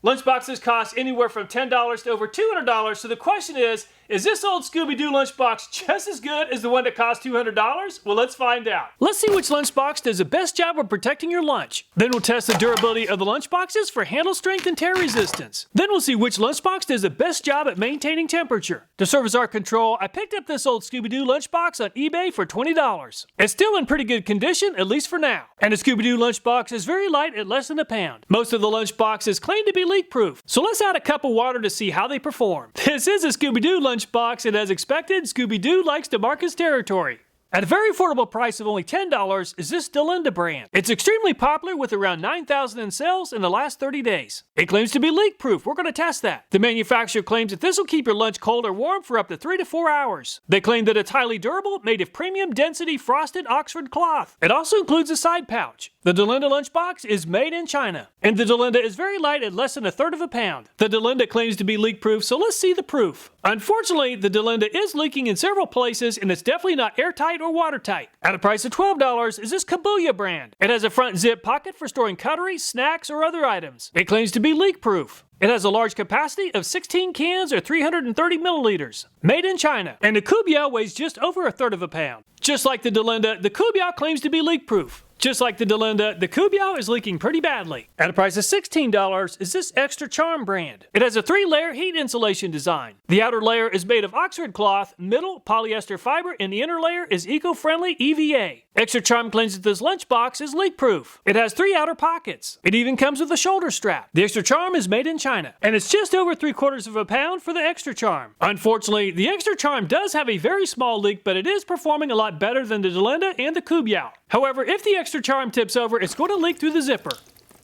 Lunchboxes cost anywhere from $10 to over $200, so the question is this old Scoobydoo lunchbox just as good as the one that cost $200? Well, let's find out. Let's see which lunchbox does the best job of protecting your lunch. Then we'll test the durability of the lunchboxes for handle strength and tear resistance. Then we'll see which lunchbox does the best job at maintaining temperature. To serve as our control, I picked up this old Scoobydoo lunchbox on eBay for $20. It's still in pretty good condition, at least for now. And the Scoobydoo lunchbox is very light at less than a pound. Most of the lunchboxes claim to be leak-proof, so let's add a cup of water to see how they perform. This is a Scoobydoo lunchbox, and as expected, Scoobydoo likes to mark his territory. At a very affordable price of only $10 is this DALINDA brand. It's extremely popular with around 9,000 in sales in the last 30 days. It claims to be leak-proof. We're going to test that. The manufacturer claims that this will keep your lunch cold or warm for up to 3 to 4 hours. They claim that it's highly durable, made of premium density frosted Oxford cloth. It also includes a side pouch. The DALINDA lunchbox is made in China, and the DALINDA is very light at less than a third of a pound. The DALINDA claims to be leak-proof, so let's see the proof. Unfortunately, the DALINDA is leaking in several places, and it's definitely not airtight or watertight. At a price of $12 is this Coobiiya brand. It has a front zip pocket for storing cutlery, snacks, or other items. It claims to be leak-proof. It has a large capacity of 16 cans or 330 milliliters. Made in China. And the Coobiiya weighs just over a third of a pound. Just like the DALINDA, the Coobiiya claims to be leak-proof. Just like the DALINDA, the Coobiiya is leaking pretty badly. At a price of $16 is this ExtraCharm brand. It has a 3-layer heat insulation design. The outer layer is made of Oxford cloth, middle polyester fiber, and the inner layer is eco-friendly EVA. ExtraCharm claims that this lunchbox is leak-proof. It has 3 outer pockets. It even comes with a shoulder strap. The ExtraCharm is made in China, and it's just over 3/4 of a pound for the ExtraCharm. Unfortunately, the ExtraCharm does have a very small leak, but it is performing a lot better than the DALINDA and the Coobiiya. However, if the ExtraCharm tips over, it's going to leak through the zipper.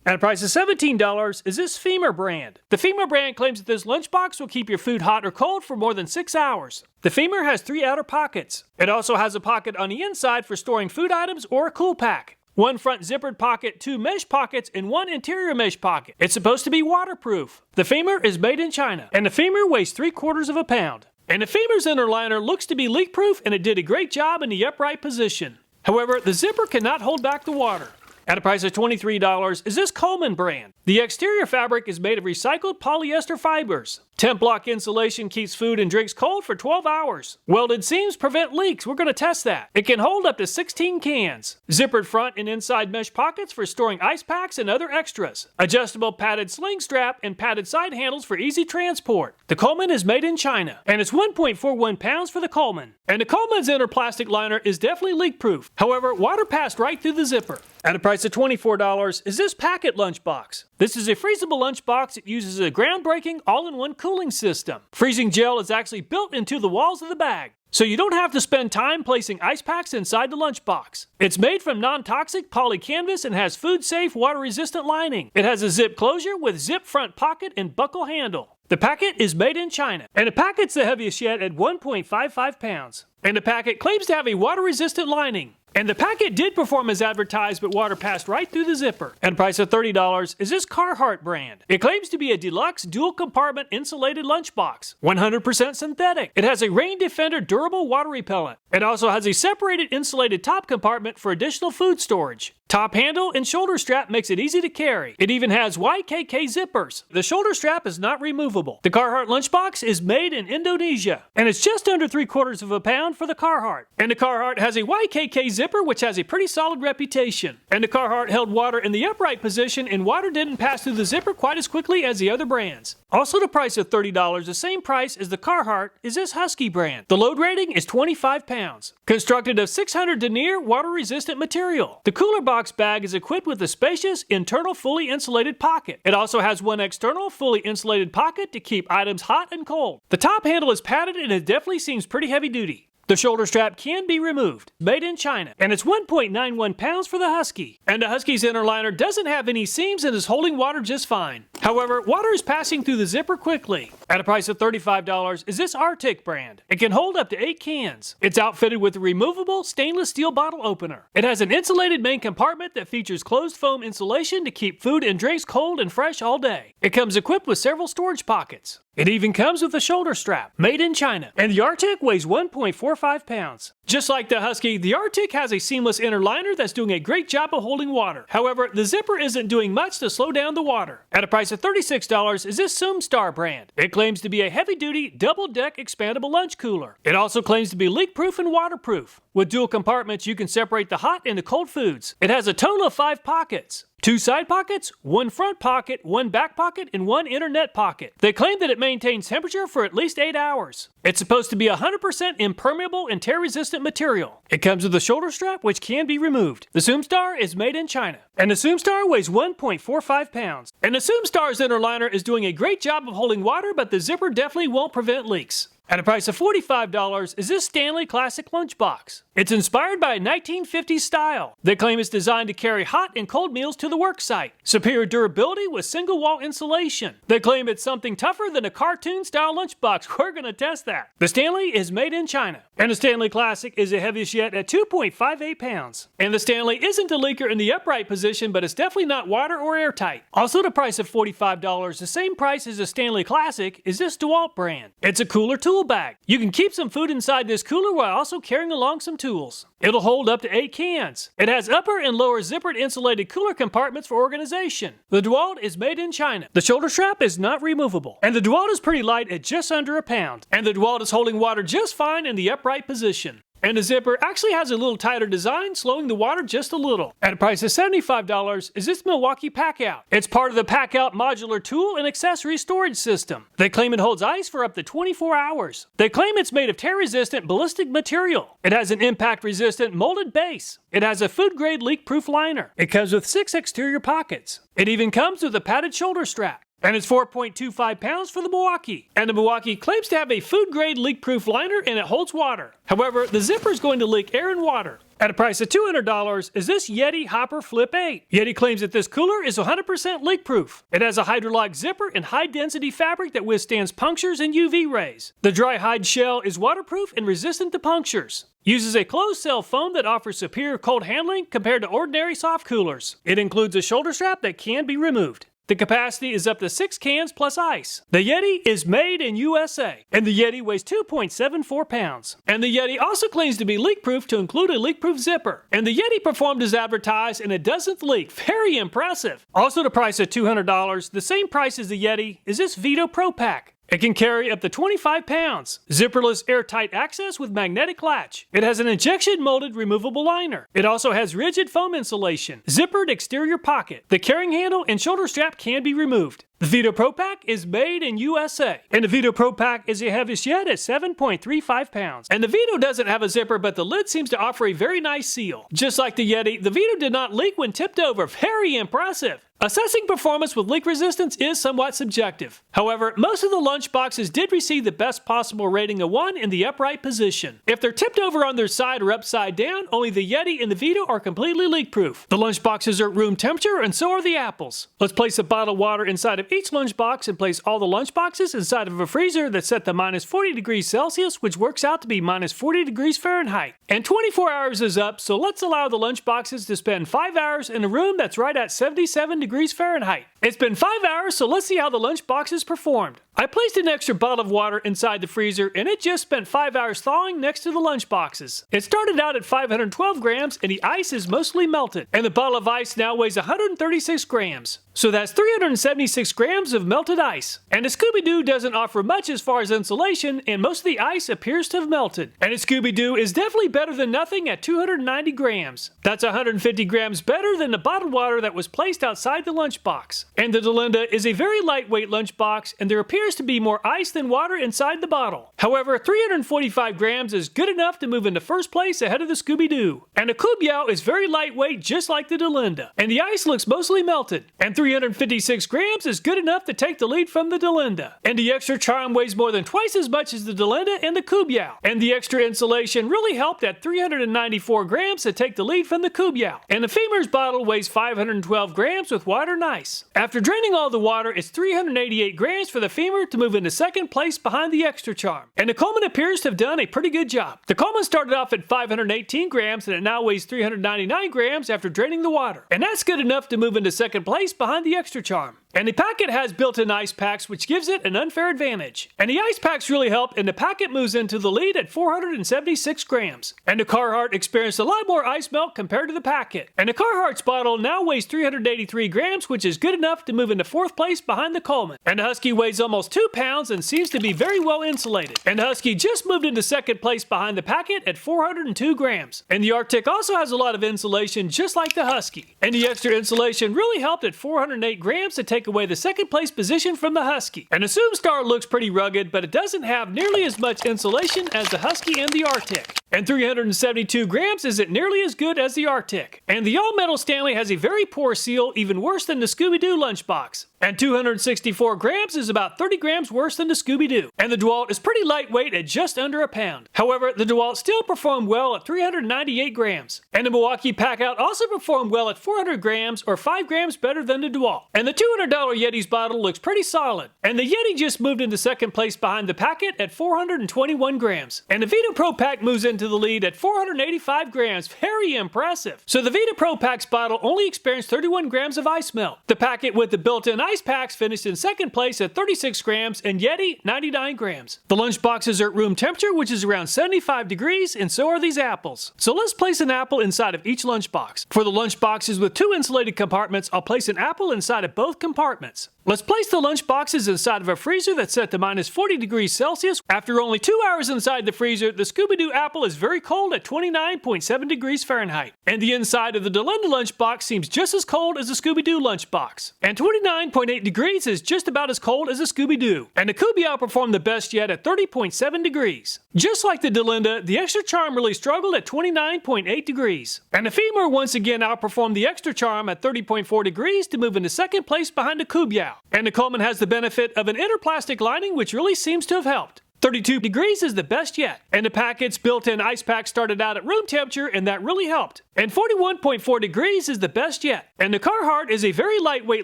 At a price of $17 is this Femuer brand. The Femuer brand claims that this lunchbox will keep your food hot or cold for more than 6 hours. The Femuer has 3 outer pockets. It also has a pocket on the inside for storing food items or a cool pack. 1 front zippered pocket, 2 mesh pockets, and 1 interior mesh pocket. It's supposed to be waterproof. The Femuer is made in China, and the Femuer weighs 3/4 of a pound. And the Femuer's inner liner looks to be leak-proof, and it did a great job in the upright position. However, the zipper cannot hold back the water. At a price of $23 is this Coleman brand. The exterior fabric is made of recycled polyester fibers. Temp block insulation keeps food and drinks cold for 12 hours. Welded seams prevent leaks. We're going to test that. It can hold up to 16 cans. Zippered front and inside mesh pockets for storing ice packs and other extras. Adjustable padded sling strap and padded side handles for easy transport. The Coleman is made in China, and it's 1.41 pounds for the Coleman. And the Coleman's inner plastic liner is definitely leak-proof. However, water passed right through the zipper. At a price of $24 is this Packit lunchbox. This is a freezable lunchbox that uses a groundbreaking all-in-one cooling system. Freezing gel is actually built into the walls of the bag, so you don't have to spend time placing ice packs inside the lunchbox. It's made from non-toxic poly canvas and has food-safe, water-resistant lining. It has a zip closure with zip front pocket and buckle handle. The Packit is made in China, and the Packit's the heaviest yet at 1.55 pounds. And the Packit claims to have a water-resistant lining. And the Packit did perform as advertised, but water passed right through the zipper. At a price of $30 is this Carhartt brand. It claims to be a deluxe dual-compartment insulated lunchbox, 100% synthetic. It has a Rain Defender durable water repellent. It also has a separated insulated top compartment for additional food storage. Top handle and shoulder strap makes it easy to carry. It even has YKK zippers. The shoulder strap is not removable. The Carhartt lunchbox is made in Indonesia, and it's just under 3/4 of a pound for the Carhartt. And the Carhartt has a YKK zipper, which has a pretty solid reputation. And the Carhartt held water in the upright position, and water didn't pass through the zipper quite as quickly as the other brands. Also, the price of $30, the same price as the Carhartt, is this Husky brand. The load rating is 25 pounds. Constructed of 600 denier water-resistant material. The cooler box bag is equipped with a spacious internal fully insulated pocket. It also has 1 external fully insulated pocket to keep items hot and cold. The top handle is padded, and it definitely seems pretty heavy duty. The shoulder strap can be removed. Made in China. And it's 1.91 pounds for the Husky. And the Husky's inner liner doesn't have any seams and is holding water just fine. However, water is passing through the zipper quickly. At a price of $35 is this RTIC brand. It can hold up to 8 cans. It's outfitted with a removable stainless steel bottle opener. It has an insulated main compartment that features closed foam insulation to keep food and drinks cold and fresh all day. It comes equipped with several storage pockets. It even comes with a shoulder strap, made in China. And the RTIC weighs 1.45 pounds. Just like the Husky, the RTIC has a seamless inner liner that's doing a great job of holding water. However, the zipper isn't doing much to slow down the water. At a price of $36 is this SumeStar brand. It claims to be a heavy-duty, double-deck expandable lunch cooler. It also claims to be leak-proof and waterproof. With dual compartments, you can separate the hot and the cold foods. It has a total of 5 pockets. 2 side pockets, 1 front pocket, 1 back pocket, and 1 internet pocket. They claim that it maintains temperature for at least 8 hours. It's supposed to be 100% impermeable and tear-resistant material. It comes with a shoulder strap which can be removed. The SumeStar is made in China. And the SumeStar weighs 1.45 pounds. And the SumeStar's inner liner is doing a great job of holding water, but the zipper definitely won't prevent leaks. At a price of $45 is this Stanley Classic Lunchbox. It's inspired by a 1950s style. They claim it's designed to carry hot and cold meals to the work site. Superior durability with single wall insulation. They claim it's something tougher than a cartoon-style lunchbox. We're gonna test that. The Stanley is made in China. And the Stanley Classic is the heaviest yet at 2.58 pounds. And the Stanley isn't a leaker in the upright position, but it's definitely not water or airtight. Also at a price of $45, the same price as the Stanley Classic, is this DeWalt brand. It's a cooler tool bag. You can keep some food inside this cooler while also carrying along some tools. It'll hold up to 8 cans. It has upper and lower zippered insulated cooler compartments for organization. The DeWalt is made in China. The shoulder strap is not removable. And the DeWalt is pretty light at just under a pound. And the DeWalt is holding water just fine in the upright position. And the zipper actually has a little tighter design, slowing the water just a little. At a price of $75 is this Milwaukee Packout. It's part of the Packout modular tool and accessory storage system. They claim it holds ice for up to 24 hours. They claim it's made of tear-resistant ballistic material. It has an impact-resistant molded base. It has a food-grade leak-proof liner. It comes with 6 exterior pockets. It even comes with a padded shoulder strap. And it's 4.25 pounds for the Milwaukee. And the Milwaukee claims to have a food-grade leak-proof liner and it holds water. However, the zipper is going to leak air and water. At a price of $200 is this YETI Hopper Flip 8. YETI claims that this cooler is 100% leak-proof. It has a hydraulic zipper and high-density fabric that withstands punctures and UV rays. The dry hide shell is waterproof and resistant to punctures. Uses a closed-cell foam that offers superior cold handling compared to ordinary soft coolers. It includes a shoulder strap that can be removed. The capacity is up to 6 cans plus ice. The YETI is made in USA, and the YETI weighs 2.74 pounds. And the YETI also claims to be leak-proof to include a leak-proof zipper. And the YETI performed as advertised and it doesn't leak. Very impressive. Also the price of $200, the same price as the YETI, is this Veto Pro Pack. It can carry up to 25 pounds. Zipperless airtight access with magnetic latch. It has an injection molded removable liner. It also has rigid foam insulation. Zippered exterior pocket. The carrying handle and shoulder strap can be removed. The Veto Pro Pack is made in USA. And the Veto Pro Pack is the heaviest yet at 7.35 pounds. And the Veto doesn't have a zipper, but the lid seems to offer a very nice seal. Just like the YETI, the Veto did not leak when tipped over. Very impressive. Assessing performance with leak resistance is somewhat subjective. However, most of the lunchboxes did receive the best possible rating of 1 in the upright position. If they're tipped over on their side or upside down, only the YETI and the Veto are completely leak-proof. The lunchboxes are at room temperature and so are the apples. Let's place a bottle of water inside of each lunchbox and place all the lunchboxes inside of a freezer that's set to minus 40 degrees Celsius, which works out to be minus 40 degrees Fahrenheit. And 24 hours is up, so let's allow the lunchboxes to spend 5 hours in a room that's right at 77 degrees Fahrenheit. It's been 5 hours, so let's see how the lunchboxes performed. I placed an extra bottle of water inside the freezer and it just spent 5 hours thawing next to the lunchboxes. It started out at 512 grams and the ice is mostly melted. And the bottle of ice now weighs 136 grams. So that's 376 grams of melted ice. And the Scoobydoo doesn't offer much as far as insulation and most of the ice appears to have melted. And the Scoobydoo is definitely better than nothing at 290 grams. That's 150 grams better than the bottled water that was placed outside the lunchbox. And the DALINDA is a very lightweight lunchbox and there appears to be more ice than water inside the bottle. However, 345 grams is good enough to move into first place ahead of the Scoobydoo. And the Coobiiya is very lightweight just like the DALINDA. And the ice looks mostly melted. And 356 grams is good enough to take the lead from the DALINDA. And the ExtraCharm weighs more than twice as much as the DALINDA and the Coobiiya. And the extra insulation really helped at 394 grams to take the lead from the Coobiiya. And the Femuer's bottle weighs 512 grams with water and ice. After draining all the water, it's 388 grams for the Femuer to move into second place behind the ExtraCharm. And the Coleman appears to have done a pretty good job. The Coleman started off at 518 grams and it now weighs 399 grams after draining the water. And that's good enough to move into second place behind the ExtraCharm. And the Packit has built-in ice packs, which gives it an unfair advantage. And the ice packs really help, and the Packit moves into the lead at 476 grams. And the Carhartt experienced a lot more ice melt compared to the Packit. And the Carhartt's bottle now weighs 383 grams, which is good enough to move into 4th place behind the Coleman. And the Husky weighs almost 2 pounds and seems to be very well insulated. And the Husky just moved into 2nd place behind the Packit at 402 grams. And the RTIC also has a lot of insulation, just like the Husky. And the extra insulation really helped at 408 grams to take away the 2nd place position from the Husky. And the SumeStar looks pretty rugged, but it doesn't have nearly as much insulation as the Husky and the RTIC. And 372 grams isn't nearly as good as the RTIC. And the all-metal Stanley has a very poor seal, even worse than the Scoobydoo lunchbox. And 264 grams is about 30 grams worse than the Scoobydoo. And the DeWalt is pretty lightweight at just under a pound. However, the DeWalt still performed well at 398 grams. And the Milwaukee Packout also performed well at 400 grams, or 5 grams better than the DeWalt. And the $200 YETI's bottle looks pretty solid. And the YETI just moved into 2nd place behind the Packit at 421 grams. And the Veto Pro Pack moves into the lead at 485 grams. Very impressive. So the Veto Pro Pack's bottle only experienced 31 grams of ice melt. The Packit with the built-in ice packs finished in 2nd place at 36 grams, and YETI 99 grams. The lunchboxes are at room temperature, which is around 75 degrees, and so are these apples. So let's place an apple inside of each lunchbox. For the lunchboxes with 2 insulated compartments, I'll place an apple inside of both compartments. Let's place the lunchboxes inside of a freezer that's set to minus 40 degrees Celsius. After only 2 hours inside the freezer, the Scoobydoo apple is very cold at 29.7 degrees Fahrenheit. And the inside of the DALINDA lunchbox seems just as cold as the Scoobydoo lunchbox. And 29.8 degrees is just about as cold as the Scoobydoo. And the Coobiiya outperformed the best yet at 30.7 degrees. Just like the DALINDA, the ExtraCharm really struggled at 29.8 degrees. And the Femuer once again outperformed the ExtraCharm at 30.4 degrees to move into 2nd place behind the Coobiiya. And the Coleman has the benefit of an inner plastic lining, which really seems to have helped. 32 degrees is the best yet. And the Packit's built-in ice pack started out at room temperature, and that really helped. And 41.4 degrees is the best yet. And the Carhartt is a very lightweight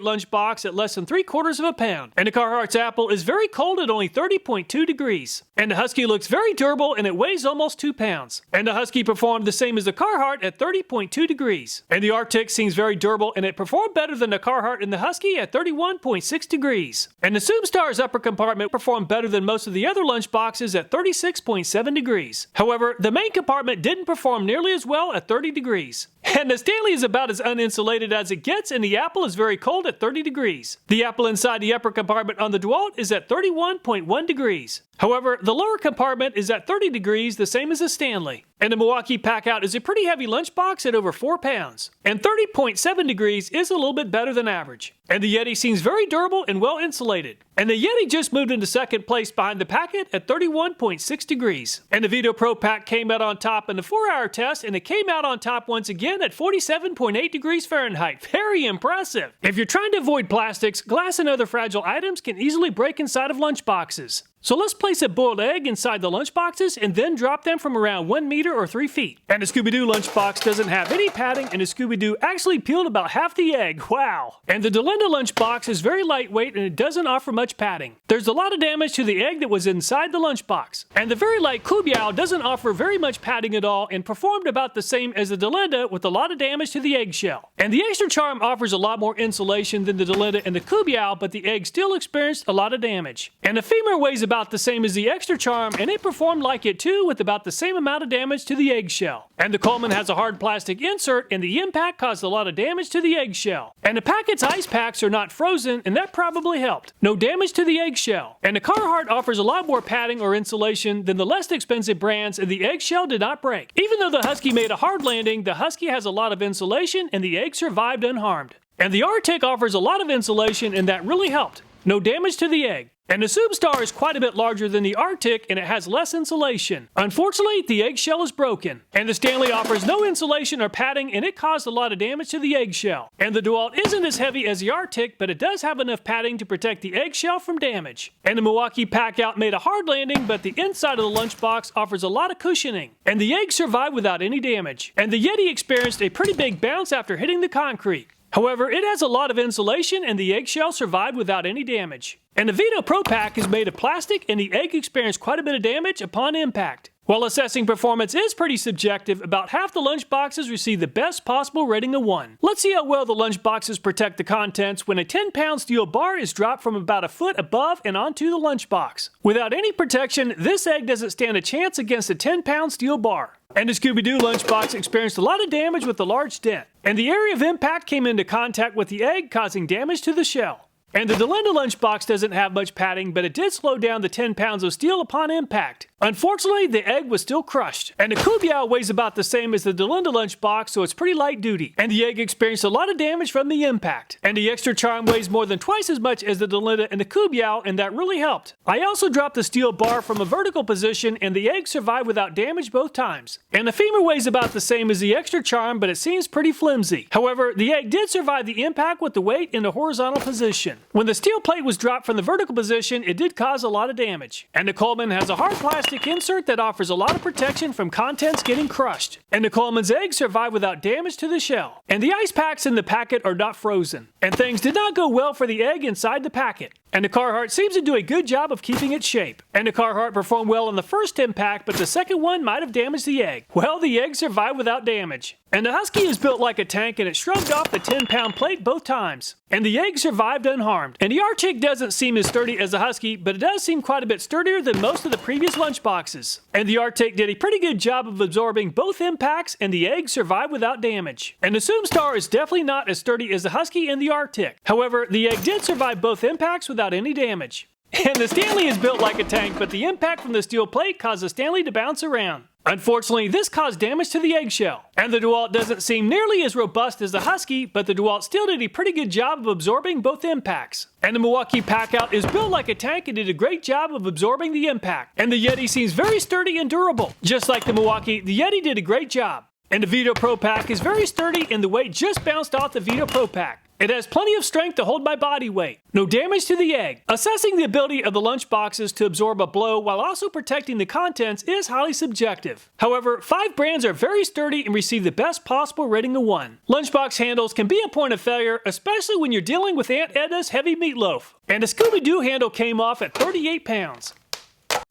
lunchbox at less than 3/4 of a pound. And the Carhartt's apple is very cold at only 30.2 degrees. And the Husky looks very durable, and it weighs almost 2 pounds. And the Husky performed the same as the Carhartt at 30.2 degrees. And the RTIC seems very durable, and it performed better than the Carhartt and the Husky at 31.6 degrees. And the SumeStar's upper compartment performed better than most of the other lunchboxes at 36.7 degrees. However, the main compartment didn't perform nearly as well at 30 degrees. And the Stanley is about as uninsulated as it gets, and the apple is very cold at 30 degrees. The apple inside the upper compartment on the DeWalt is at 31.1 degrees. However, the lower compartment is at 30 degrees, the same as the Stanley. And the Milwaukee Packout is a pretty heavy lunchbox at over 4 pounds. And 30.7 degrees is a little bit better than average. And the YETI seems very durable and well insulated. And the YETI just moved into 2nd place behind the Packit at 31.6 degrees. And the Veto Pro Pack came out on top in the 4-hour test, and it came out on top once again at 47.8 degrees Fahrenheit. Very impressive. If you're trying to avoid plastics, glass and other fragile items can easily break inside of lunchboxes. So let's place a boiled egg inside the lunchboxes and then drop them from around 1 meter or 3 feet. And the Scoobydoo lunchbox doesn't have any padding, and the Scoobydoo actually peeled about half the egg. Wow! And the DALINDA lunchbox is very lightweight, and it doesn't offer much padding. There's a lot of damage to the egg that was inside the lunchbox. And the very light Coobiiya doesn't offer very much padding at all and performed about the same as the DALINDA with a lot of damage to the eggshell. And the ExtraCharm offers a lot more insulation than the DALINDA and the Coobiiya, but the egg still experienced a lot of damage. And the Femuer weighs about the same as the ExtraCharm, and it performed like it too with about the same amount of damage to the eggshell. And the Coleman has a hard plastic insert, and the impact caused a lot of damage to the eggshell. And the Packit's ice packs are not frozen, and that probably helped. No damage to the eggshell. And the Carhartt offers a lot more padding or insulation than the less expensive brands, and the eggshell did not break. Even though the Husky made a hard landing, the Husky has a lot of insulation, and the egg survived unharmed. And the RTIC offers a lot of insulation, and that really helped. No damage to the egg. And the SumeStar is quite a bit larger than the RTIC, and it has less insulation. Unfortunately, the eggshell is broken. And the Stanley offers no insulation or padding, and it caused a lot of damage to the eggshell. And the DeWalt isn't as heavy as the RTIC, but it does have enough padding to protect the eggshell from damage. And the Milwaukee Packout made a hard landing, but the inside of the lunchbox offers a lot of cushioning. And the egg survived without any damage. And the YETI experienced a pretty big bounce after hitting the concrete. However, it has a lot of insulation, and the eggshell survived without any damage. And the Veto Pro Pack is made of plastic, and the egg experienced quite a bit of damage upon impact. While assessing performance is pretty subjective, about half the lunchboxes receive the best possible rating of 1. Let's see how well the lunchboxes protect the contents when a 10-pound steel bar is dropped from about a foot above and onto the lunchbox. Without any protection, this egg doesn't stand a chance against a 10-pound steel bar. And the Scoobydoo lunchbox experienced a lot of damage with a large dent, and the area of impact came into contact with the egg, causing damage to the shell. And the DALINDA lunchbox doesn't have much padding, but it did slow down the 10 pounds of steel upon impact. Unfortunately, the egg was still crushed. And the Coobiiya weighs about the same as the DALINDA lunchbox, so it's pretty light duty. And the egg experienced a lot of damage from the impact. And the ExtraCharm weighs more than twice as much as the DALINDA and the Coobiiya, and that really helped. I also dropped the steel bar from a vertical position, and the egg survived without damage both times. And the Femuer weighs about the same as the ExtraCharm, but it seems pretty flimsy. However, the egg did survive the impact with the weight in the horizontal position. When the steel plate was dropped from the vertical position, it did cause a lot of damage. And the Coleman has a hard plastic insert that offers a lot of protection from contents getting crushed. And the Coleman's egg survived without damage to the shell. And the ice packs in the Packit are not frozen. And things did not go well for the egg inside the Packit. And the Carhartt seems to do a good job of keeping its shape. And the Carhartt performed well on the first impact, but the second one might have damaged the egg. Well, the egg survived without damage. And the Husky is built like a tank, and it shrugged off the 10-pound plate both times. And the egg survived unharmed. And the RTIC doesn't seem as sturdy as the Husky, but it does seem quite a bit sturdier than most of the previous lunchboxes. And the RTIC did a pretty good job of absorbing both impacts, and the egg survived without damage. And the SumeStar is definitely not as sturdy as the Husky and the RTIC. However, the egg did survive both impacts without any damage. And the Stanley is built like a tank, but the impact from the steel plate caused the Stanley to bounce around. Unfortunately, this caused damage to the eggshell. And the DeWalt doesn't seem nearly as robust as the Husky, but the DeWalt still did a pretty good job of absorbing both impacts. And the Milwaukee Packout is built like a tank and did a great job of absorbing the impact. And the YETI seems very sturdy and durable. Just like the Milwaukee, the YETI did a great job. And the Veto Pro Pack is very sturdy, and the weight just bounced off the Veto Pro Pack. It has plenty of strength to hold my body weight. No damage to the egg. Assessing the ability of the lunchboxes to absorb a blow while also protecting the contents is highly subjective. However, 5 brands are very sturdy and receive the best possible rating of 1. Lunchbox handles can be a point of failure, especially when you're dealing with Aunt Edna's heavy meatloaf. And the Scoobydoo handle came off at 38 pounds.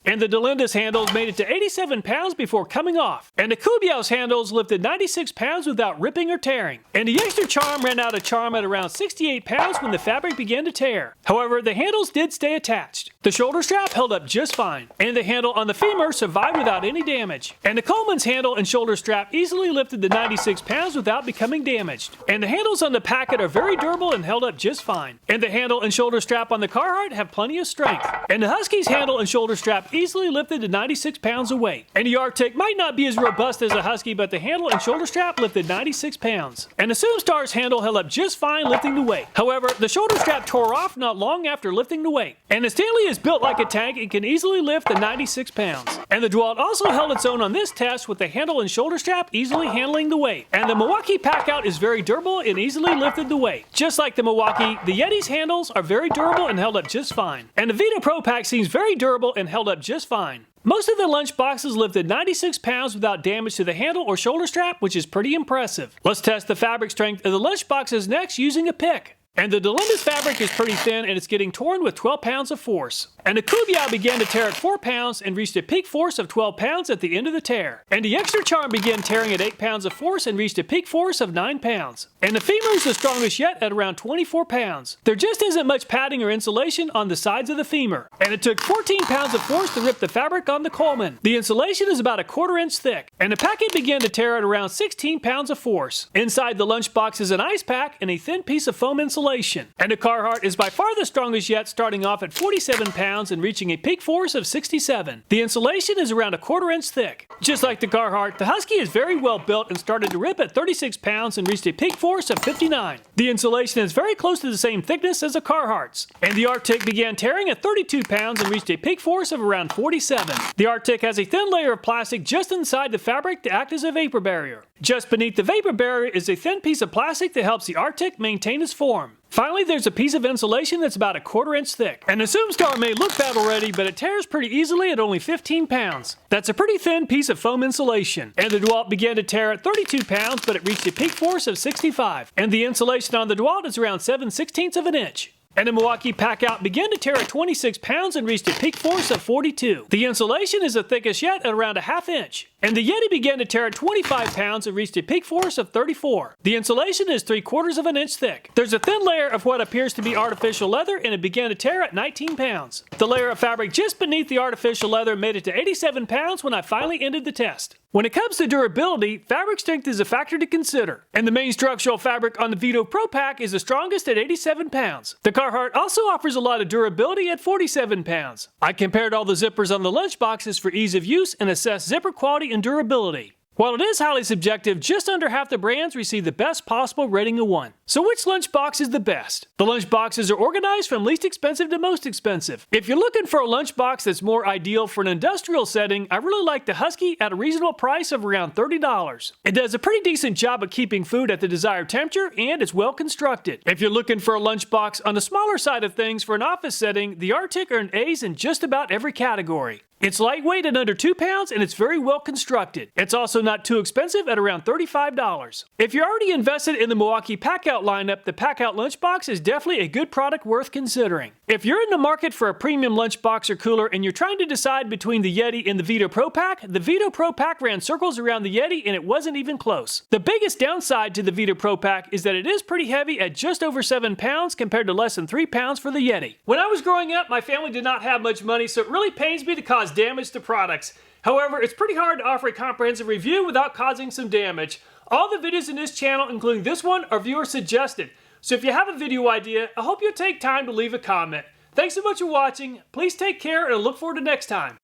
And the DALINDA's handles made it to 87 pounds before coming off. And the Coobiiya's handles lifted 96 pounds without ripping or tearing. And the ExtraCharm ran out of charm at around 68 pounds when the fabric began to tear. However, the handles did stay attached. The shoulder strap held up just fine. And the handle on the Femuer survived without any damage. And the Coleman's handle and shoulder strap easily lifted the 96 pounds without becoming damaged. And the handles on the Packit are very durable and held up just fine. And the handle and shoulder strap on the Carhartt have plenty of strength. And the Husky's handle and shoulder strap easily lifted to 96 pounds of weight. And the RTIC might not be as robust as a Husky, but the handle and shoulder strap lifted 96 pounds. And the SumeStar's handle held up just fine lifting the weight. However, the shoulder strap tore off not long after lifting the weight. And the Stanley is built like a tank and can easily lift the 96 pounds. And the DeWalt also held its own on this test with the handle and shoulder strap easily handling the weight. And the Milwaukee Packout is very durable and easily lifted the weight. Just like the Milwaukee, the YETI's handles are very durable and held up just fine. And the Veto Pro Pack seems very durable and held up just fine. Most of the lunchboxes lifted 96 pounds without damage to the handle or shoulder strap, which is pretty impressive. Let's test the fabric strength of the lunchboxes next using a pick. And the DALINDA's fabric is pretty thin and it's getting torn with 12 pounds of force. And the Coobiiya began to tear at 4 pounds and reached a peak force of 12 pounds at the end of the tear. And the ExtraCharm began tearing at 8 pounds of force and reached a peak force of 9 pounds. And the Femuer is the strongest yet at around 24 pounds. There just isn't much padding or insulation on the sides of the Femuer. And it took 14 pounds of force to rip the fabric on the Coleman. The insulation is about a 1/4 inch thick. And the Packit began to tear at around 16 pounds of force. Inside the lunchbox is an ice pack and a thin piece of foam insulation. And the Carhartt is by far the strongest yet, starting off at 47 pounds and reaching a peak force of 67. The insulation is around a 1/4 inch thick. Just like the Carhartt, the Husky is very well built and started to rip at 36 pounds and reached a peak force of 59. The insulation is very close to the same thickness as the Carhartt's. And the RTIC began tearing at 32 pounds and reached a peak force of around 47. The RTIC has a thin layer of plastic just inside the fabric to act as a vapor barrier. Just beneath the vapor barrier is a thin piece of plastic that helps the RTIC maintain its form. Finally, there's a piece of insulation that's about a 1/4 inch thick. And the SumeStar may look battle ready, but it tears pretty easily at only 15 pounds. That's a pretty thin piece of foam insulation. And the DeWalt began to tear at 32 pounds, but it reached a peak force of 65. And the insulation on the DeWalt is around 7/16 of an inch. And the Milwaukee Packout began to tear at 26 pounds and reached a peak force of 42. The insulation is the thickest yet at around a ½ inch. And the YETI began to tear at 25 pounds and reached a peak force of 34. The insulation is 3/4 of an inch thick. There's a thin layer of what appears to be artificial leather, and it began to tear at 19 pounds. The layer of fabric just beneath the artificial leather made it to 87 pounds when I finally ended the test. When it comes to durability, fabric strength is a factor to consider, and the main structural fabric on the Veto Pro Pack is the strongest at 87 pounds. The Carhartt also offers a lot of durability at 47 pounds. I compared all the zippers on the lunchboxes for ease of use and assessed zipper quality and durability. While it is highly subjective, just under half the brands receive the best possible rating of 1. So which lunchbox is the best? The lunchboxes are organized from least expensive to most expensive. If you're looking for a lunchbox that's more ideal for an industrial setting, I really like the Husky at a reasonable price of around $30. It does a pretty decent job of keeping food at the desired temperature, and it's well constructed. If you're looking for a lunchbox on the smaller side of things for an office setting, the RTIC earned A's in just about every category. It's lightweight at under 2 pounds, and it's very well constructed. It's also not too expensive at around $35. If you're already invested in the Milwaukee Packout lineup, the Packout lunchbox is definitely a good product worth considering. If you're in the market for a premium lunchbox or cooler and you're trying to decide between the YETI and the Veto Pro Pack, the Veto Pro Pack ran circles around the YETI and it wasn't even close. The biggest downside to the Veto Pro Pack is that it is pretty heavy at just over 7 pounds compared to less than 3 pounds for the YETI. When I was growing up, my family did not have much money, so it really pains me to cause damage to products. However, it's pretty hard to offer a comprehensive review without causing some damage. All the videos in this channel, including this one, are viewer suggested. So if you have a video idea, I hope you'll take time to leave a comment. Thanks so much for watching. Please take care and I look forward to next time.